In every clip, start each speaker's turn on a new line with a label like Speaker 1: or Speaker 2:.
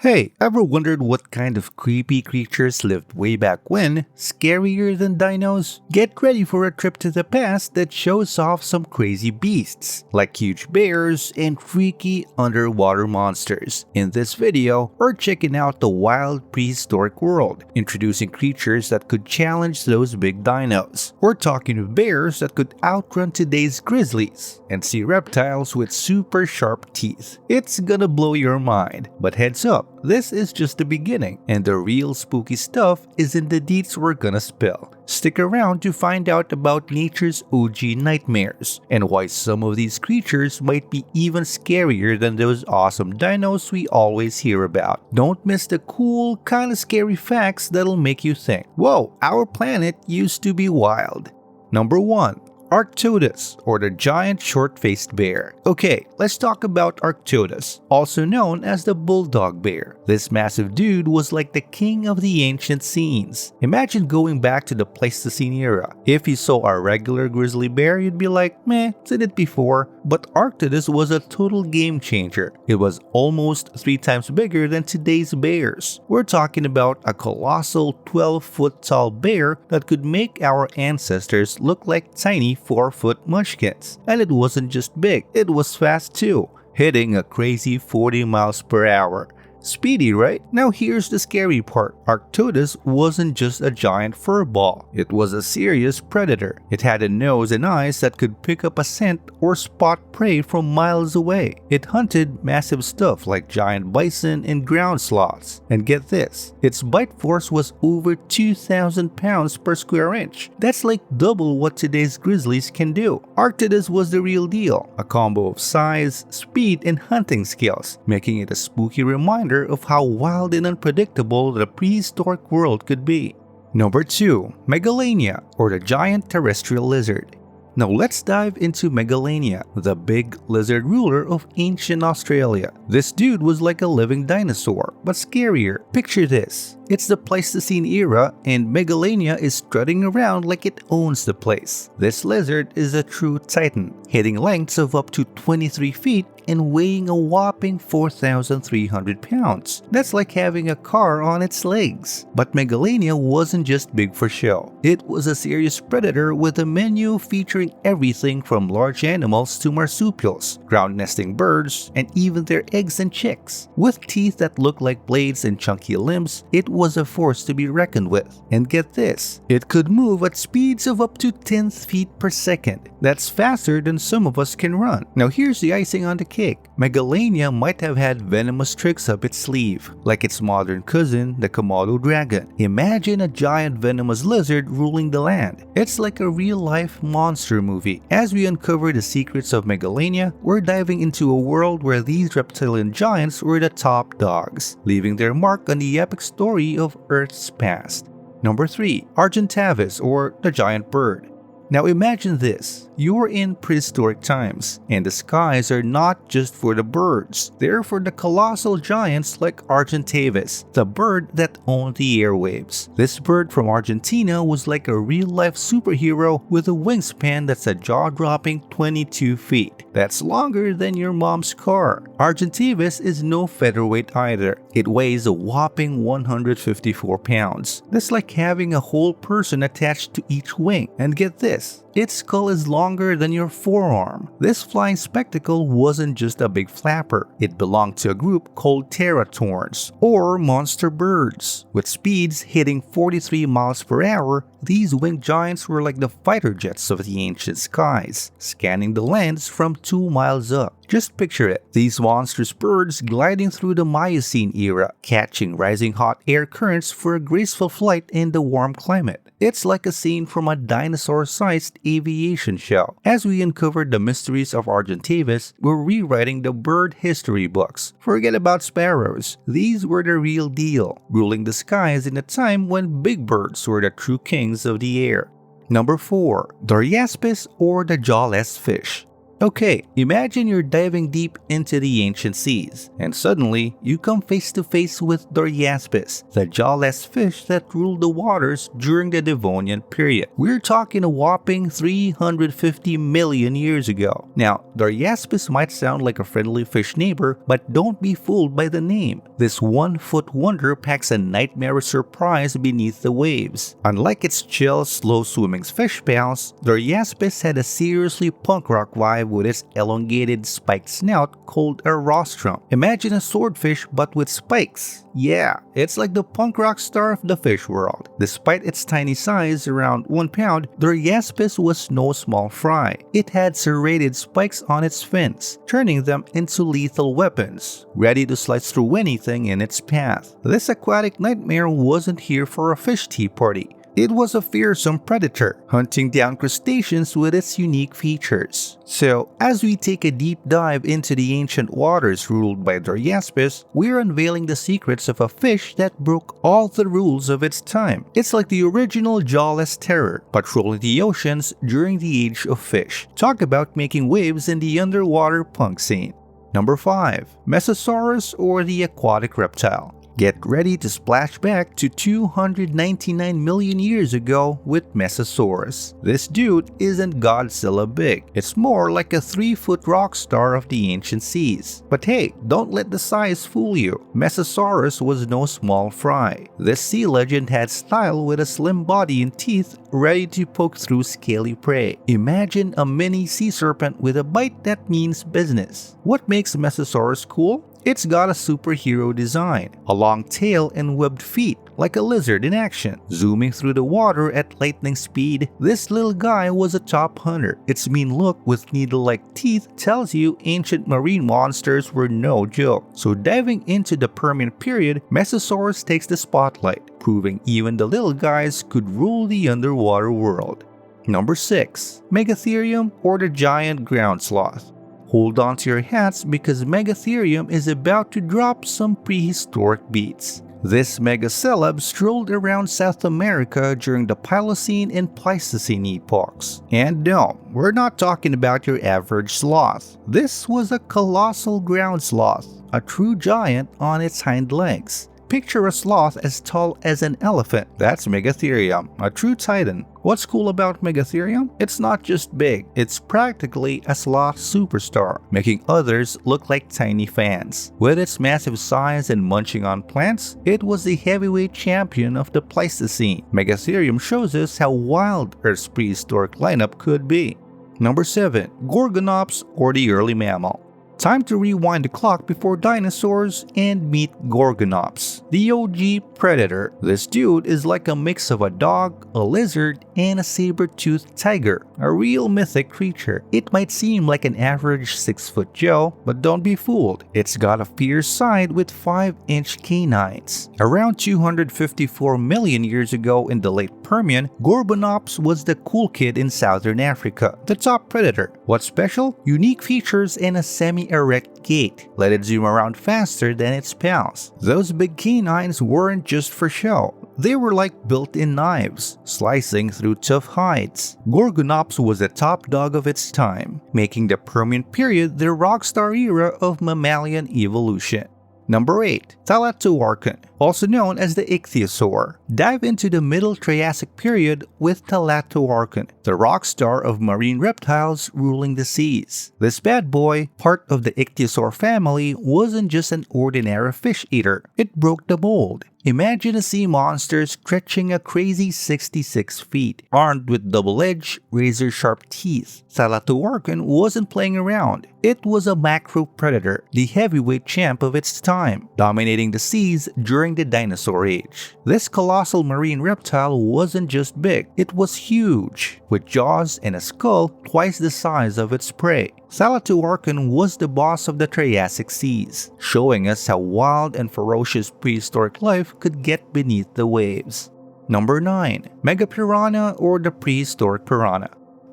Speaker 1: Hey, ever wondered what kind of creepy creatures lived way back when, scarier than dinos? Get ready for a trip to the past that shows off some crazy beasts, like huge bears and freaky underwater monsters. In this video, we're checking out the wild prehistoric world, introducing creatures that could challenge those big dinos. We're talking of bears that could outrun today's grizzlies, and sea reptiles with super sharp teeth. It's gonna blow your mind, but heads up, this is just the beginning, and the real spooky stuff is in the deets we're gonna spill. Stick around to find out about nature's OG nightmares, and why some of these creatures might be even scarier than those awesome dinos we always hear about. Don't miss the cool, kinda scary facts that'll make you think, whoa, our planet used to be wild. Number 1. Arctodus, or the giant short-faced bear. Okay, let's talk about Arctodus, also known as the bulldog bear. This massive dude was like the king of the ancient scenes. Imagine going back to the Pleistocene era. If you saw a regular grizzly bear, you'd be like, meh, seen it before. But Arctodus was a total game changer. It was almost 3 times bigger than today's bears. We're talking about a colossal 12-foot tall bear that could make our ancestors look like tiny 4-foot munchkins. And it wasn't just big, it was fast too, hitting a crazy 40 miles per hour. Speedy, right? Now here's the scary part. Arctodus wasn't just a giant furball. It was a serious predator. It had a nose and eyes that could pick up a scent or spot prey from miles away. It hunted massive stuff like giant bison and ground sloths. And get this, its bite force was over 2,000 pounds per square inch. That's like double what today's grizzlies can do. Arctodus was the real deal, a combo of size, speed, and hunting skills, making it a spooky reminder of how wild and unpredictable the prehistoric world could be. Number 2. Megalania, or the giant terrestrial lizard. Now let's dive into Megalania, the big lizard ruler of ancient Australia. This dude was like a living dinosaur, but scarier. Picture this. It's the Pleistocene era, and Megalania is strutting around like it owns the place. This lizard is a true titan, hitting lengths of up to 23 feet and weighing a whopping 4,300 pounds. That's like having a car on its legs. But Megalania wasn't just big for show. It was a serious predator with a menu featuring everything from large animals to marsupials, ground-nesting birds, and even their eggs and chicks. With teeth that look like blades and chunky limbs, it was a force to be reckoned with. And get this, it could move at speeds of up to 10 feet per second. That's faster than some of us can run. Now here's the icing on the cake. Megalania might have had venomous tricks up its sleeve, like its modern cousin, the Komodo dragon. Imagine a giant venomous lizard ruling the land. It's like a real-life monster movie. As we uncover the secrets of Megalania, we're diving into a world where these reptilian giants were the top dogs, leaving their mark on the epic story of Earth's past. Number 3. Argentavis, or the giant bird. Now imagine this, you're in prehistoric times, and the skies are not just for the birds, they're for the colossal giants like Argentavis, the bird that owned the airwaves. This bird from Argentina was like a real-life superhero with a wingspan that's a jaw-dropping 22 feet. That's longer than your mom's car. Argentavis is no featherweight either. It weighs a whopping 154 pounds. That's like having a whole person attached to each wing. And get this, its skull is longer than your forearm. This flying spectacle wasn't just a big flapper. It belonged to a group called teratorns, or monster birds. With speeds hitting 43 miles per hour, these winged giants were like the fighter jets of the ancient skies, scanning the lands from 2 miles up. Just picture it, these monstrous birds gliding through the Miocene era, catching rising hot air currents for a graceful flight in the warm climate. It's like a scene from a dinosaur-sized aviation show. As we uncover the mysteries of Argentavis, we're rewriting the bird history books. Forget about sparrows. These were the real deal, ruling the skies in a time when big birds were the true kings of the air. Number 4. Diasis, or the jawless fish. Okay, imagine you're diving deep into the ancient seas, and suddenly you come face to face with Diasis, the jawless fish that ruled the waters during the Devonian period. We're talking a whopping 350 million years ago. Now, Diasis might sound like a friendly fish neighbor, but don't be fooled by the name. This one-foot wonder packs a nightmare surprise beneath the waves. Unlike its chill, slow-swimming fish pals, Diasis had a seriously punk rock vibe with its elongated spiked snout called a rostrum. Imagine a swordfish but with spikes. Yeah, it's like the punk rock star of the fish world. Despite its tiny size, around 1 pound, Diasis was no small fry. It had serrated spikes on its fins, turning them into lethal weapons, ready to slice through anything in its path. This aquatic nightmare wasn't here for a fish tea party. It was a fearsome predator, hunting down crustaceans with its unique features. So, as we take a deep dive into the ancient waters ruled by Diasis, we're unveiling the secrets of a fish that broke all the rules of its time. It's like the original jawless terror, patrolling the oceans during the age of fish. Talk about making waves in the underwater punk scene. Number 5. Mesosaurus, or the aquatic reptile. Get ready to splash back to 299 million years ago with Mesosaurus. This dude isn't Godzilla big. It's more like a 3-foot rock star of the ancient seas. But hey, don't let the size fool you. Mesosaurus was no small fry. This sea legend had style with a slim body and teeth ready to poke through scaly prey. Imagine a mini sea serpent with a bite that means business. What makes Mesosaurus cool? It's got a superhero design, a long tail and webbed feet, like a lizard in action. Zooming through the water at lightning speed, this little guy was a top hunter. Its mean look with needle-like teeth tells you ancient marine monsters were no joke. So diving into the Permian period, Mesosaurus takes the spotlight, proving even the little guys could rule the underwater world. Number 6. Megatherium, or the giant ground sloth. Hold on to your hats because Megatherium is about to drop some prehistoric beats. This mega celeb strolled around South America during the Pliocene and Pleistocene epochs. And no, we're not talking about your average sloth. This was a colossal ground sloth, a true giant on its hind legs. Picture a sloth as tall as an elephant. That's Megatherium, a true titan. What's cool about Megatherium? It's not just big, it's practically a sloth superstar, making others look like tiny fans. With its massive size and munching on plants, it was the heavyweight champion of the Pleistocene. Megatherium shows us how wild Earth's prehistoric lineup could be. Number 7. Gorgonops, or the early mammal. Time to rewind the clock before dinosaurs and meet Gorgonops, the OG predator. This dude is like a mix of a dog, a lizard, and a saber-toothed tiger, a real mythic creature. It might seem like an average 6-foot Joe, but don't be fooled. It's got a fierce side with 5-inch canines. Around 254 million years ago in the late Permian, Gorgonops was the cool kid in southern Africa, the top predator. What's special? Unique features and a semi-erect gait. Let it zoom around faster than its pals. Those big canines weren't just for show. They were like built-in knives, slicing through tough hides. Gorgonops was the top dog of its time, making the Permian period the rockstar era of mammalian evolution. Number 8. Thalattoarchon, also known as the ichthyosaur. Dive into the Middle Triassic period with Thalattoarchon, the rock star of marine reptiles ruling the seas. This bad boy, part of the ichthyosaur family, wasn't just an ordinary fish eater. It broke the mold. Imagine a sea monster stretching a crazy 66 feet, armed with double-edged, razor-sharp teeth. Thalattoarchon wasn't playing around. It was a macro predator, the heavyweight champ of its time, dominating the seas during the dinosaur age. This colossal marine reptile wasn't just big, it was huge, with jaws and a skull twice the size of its prey. Thalattoarchon was the boss of the Triassic seas, showing us how wild and ferocious prehistoric life could get beneath the waves. Number 9. Megapiranha, or the prehistoric piranha.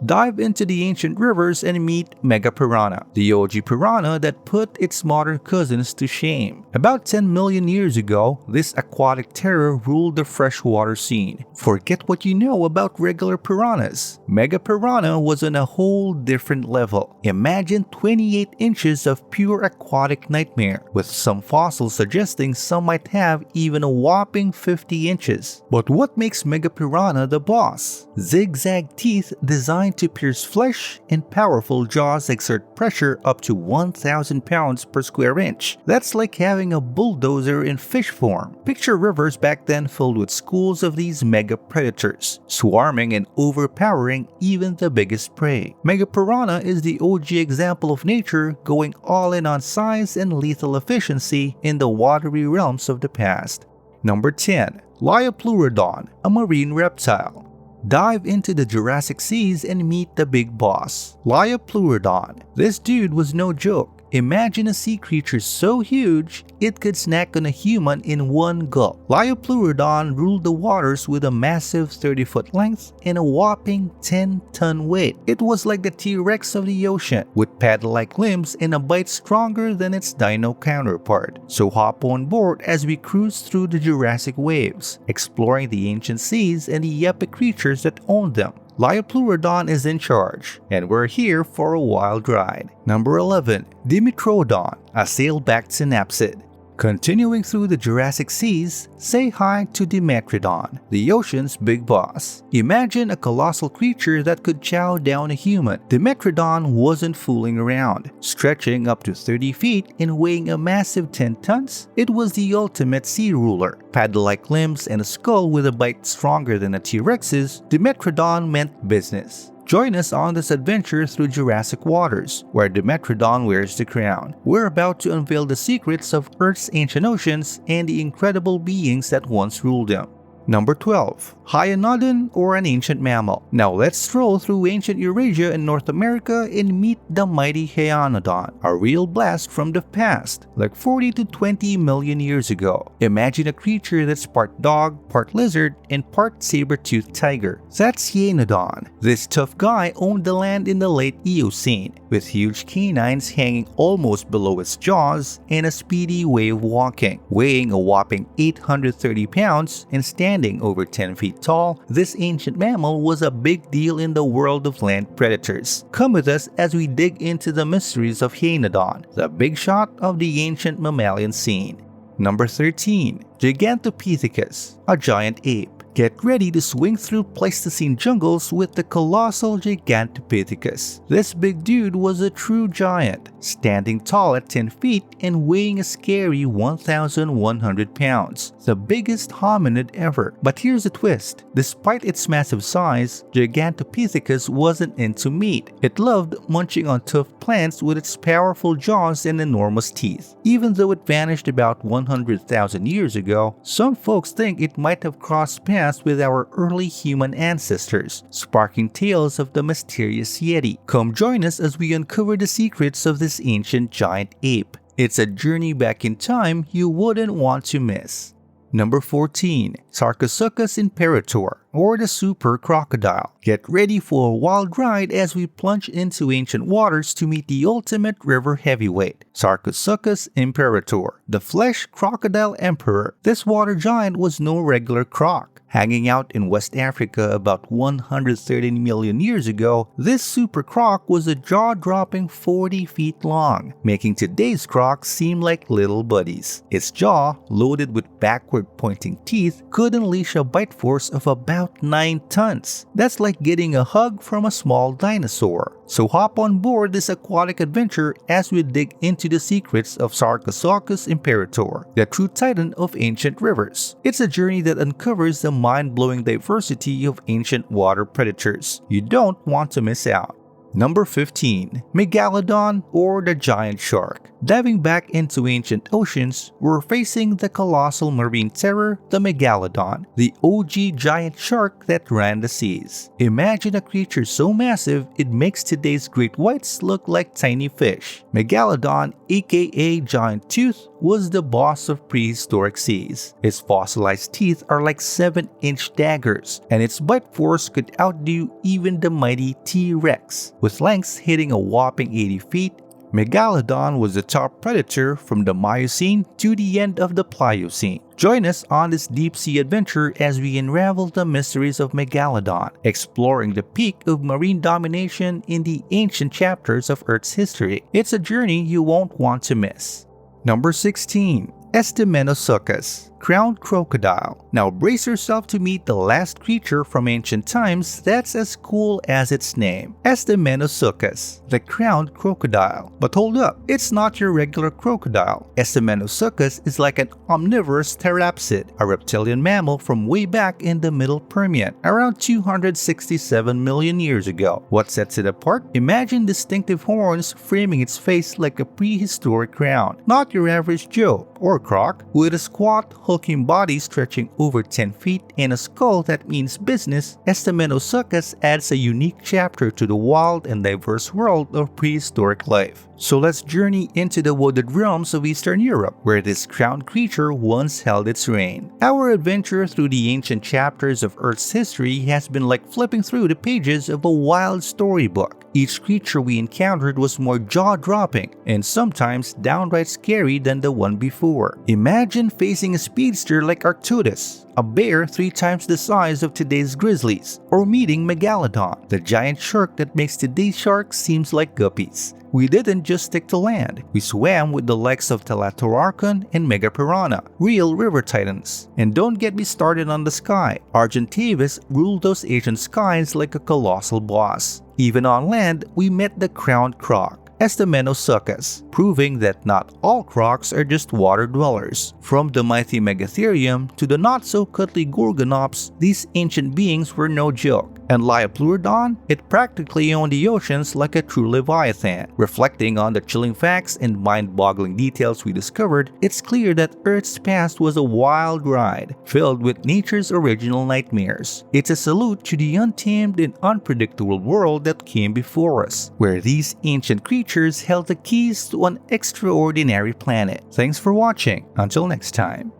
Speaker 1: Dive into the ancient rivers and meet Megapiranha, the OG piranha that put its modern cousins to shame. About 10 million years ago, this aquatic terror ruled the freshwater scene. Forget what you know about regular piranhas. Megapiranha was on a whole different level. Imagine 28 inches of pure aquatic nightmare, with some fossils suggesting some might have even a whopping 50 inches. But what makes Megapiranha the boss? Zigzag teeth designed to pierce flesh and powerful jaws exert pressure up to 1,000 pounds per square inch. That's like having a bulldozer in fish form. Picture rivers back then filled with schools of these mega predators, swarming and overpowering even the biggest prey. Megapiranha is the OG example of nature going all in on size and lethal efficiency in the watery realms of the past. Number 10. Leopluradon, a marine reptile. Dive into the Jurassic Seas and meet the big boss, Leopluradon. This dude was no joke. Imagine a sea creature so huge it could snack on a human in one gulp. Leopluradon ruled the waters with a massive 30-foot length and a whopping 10-ton weight. It was like the T-Rex of the ocean, with paddle-like limbs and a bite stronger than its dino counterpart. So hop on board as we cruise through the Jurassic waves, exploring the ancient seas and the epic creatures that owned them. Leopluradon is in charge, and we're here for a wild ride. Number 11. Dimitron, a sailback synapsid. Continuing through the Jurassic Seas, say hi to Dimetrodon, the ocean's big boss. Imagine a colossal creature that could chow down a human. Dimetrodon wasn't fooling around. Stretching up to 30 feet and weighing a massive 10 tons, it was the ultimate sea ruler. Paddle-like limbs and a skull with a bite stronger than a T-Rex's, Dimetrodon meant business. Join us on this adventure through Jurassic waters, where Dimetrodon wears the crown. We're about to unveil the secrets of Earth's ancient oceans and the incredible beings that once ruled them. Number 12. Hoden, or an ancient mammal. Now let's stroll through ancient Eurasia and North America and meet the mighty Hoden, a real blast from the past, like 40 to 20 million years ago. Imagine a creature that's part dog, part lizard, and part saber-toothed tiger. That's Hoden. This tough guy owned the land in the late Eocene, with huge canines hanging almost below its jaws and a speedy way of walking. Weighing a whopping 830 pounds and standing over 10 feet tall, this ancient mammal was a big deal in the world of land predators. Come with us as we dig into the mysteries of Hoden, the big shot of the ancient mammalian scene. Number 13. Gigantopithecus, a giant ape. Get ready to swing through Pleistocene jungles with the colossal Gigantopithecus. This big dude was a true giant, standing tall at 10 feet and weighing a scary 1,100 pounds, the biggest hominid ever. But here's the twist. Despite its massive size, Gigantopithecus wasn't into meat. It loved munching on tough plants with its powerful jaws and enormous teeth. Even though it vanished about 100,000 years ago, some folks think it might have crossed paths with our early human ancestors, sparking tales of the mysterious Yeti. Come join us as we uncover the secrets of this ancient giant ape. It's a journey back in time you wouldn't want to miss. Number 14. Sarasus Imperator, or the Super Crocodile. Get ready for a wild ride as we plunge into ancient waters to meet the ultimate river heavyweight, Sarasus Imperator, the flesh crocodile emperor. This water giant was no regular croc. Hanging out in West Africa about 130 million years ago, this super croc was a jaw-dropping 40 feet long, making today's crocs seem like little buddies. Its jaw, loaded with backward-pointing teeth, could unleash a bite force of about 9 tons. That's like getting a hug from a small dinosaur. So hop on board this aquatic adventure as we dig into the secrets of Sarasus Imperator, the true titan of ancient rivers. It's a journey that uncovers the mind-blowing diversity of ancient water predators. You don't want to miss out. Number 15. Megalodon, or the giant shark. Diving back into ancient oceans, we're facing the colossal marine terror, the Megalodon, the OG giant shark that ran the seas. Imagine a creature so massive it makes today's great whites look like tiny fish. Megalodon, aka Giant Tooth, was the boss of prehistoric seas. Its fossilized teeth are like 7-inch daggers, and its bite force could outdo even the mighty T-Rex. With lengths hitting a whopping 80 feet, Megalodon was the top predator from the Miocene to the end of the Pliocene. Join us on this deep-sea adventure as we unravel the mysteries of Megalodon, exploring the peak of marine domination in the ancient chapters of Earth's history. It's a journey you won't want to miss. Number 16. Estus, crowned crocodile. Now brace yourself to meet the last creature from ancient times that's as cool as its name, Estus, the crowned crocodile. But hold up, it's not your regular crocodile. Estus is like an omnivorous therapsid, a reptilian mammal from way back in the Middle Permian, around 267 million years ago. What sets it apart? Imagine distinctive horns framing its face like a prehistoric crown. Not your average Joe or Croc, with a squat, hulking body stretching over 10 feet and a skull that means business. Estus adds a unique chapter to the wild and diverse world of prehistoric life. So let's journey into the wooded realms of Eastern Europe, where this crowned creature once held its reign. Our adventure through the ancient chapters of Earth's history has been like flipping through the pages of a wild storybook. Each creature we encountered was more jaw-dropping and sometimes downright scary than the one before. Imagine facing a speedster like Arctodus, a bear 3 times the size of today's grizzlies, or meeting Megalodon, the giant shark that makes today's sharks seem like guppies. We didn't just stick to land, we swam with the likes of Telatorarchon and Piranha, real river titans. And don't get me started on the sky. Argentavis ruled those Asian skies like a colossal boss. Even on land, we met the crowned croc, Estus, proving that not all crocs are just water dwellers. From the mighty Megatherium to the not-so-cuddly Gorgonops, these ancient beings were no joke. And Leopluradon, it practically owned the oceans like a true leviathan. Reflecting on the chilling facts and mind-boggling details we discovered, it's clear that Earth's past was a wild ride, filled with nature's original nightmares. It's a salute to the untamed and unpredictable world that came before us, where these ancient creatures held the keys to an extraordinary planet. Thanks for watching. Until next time.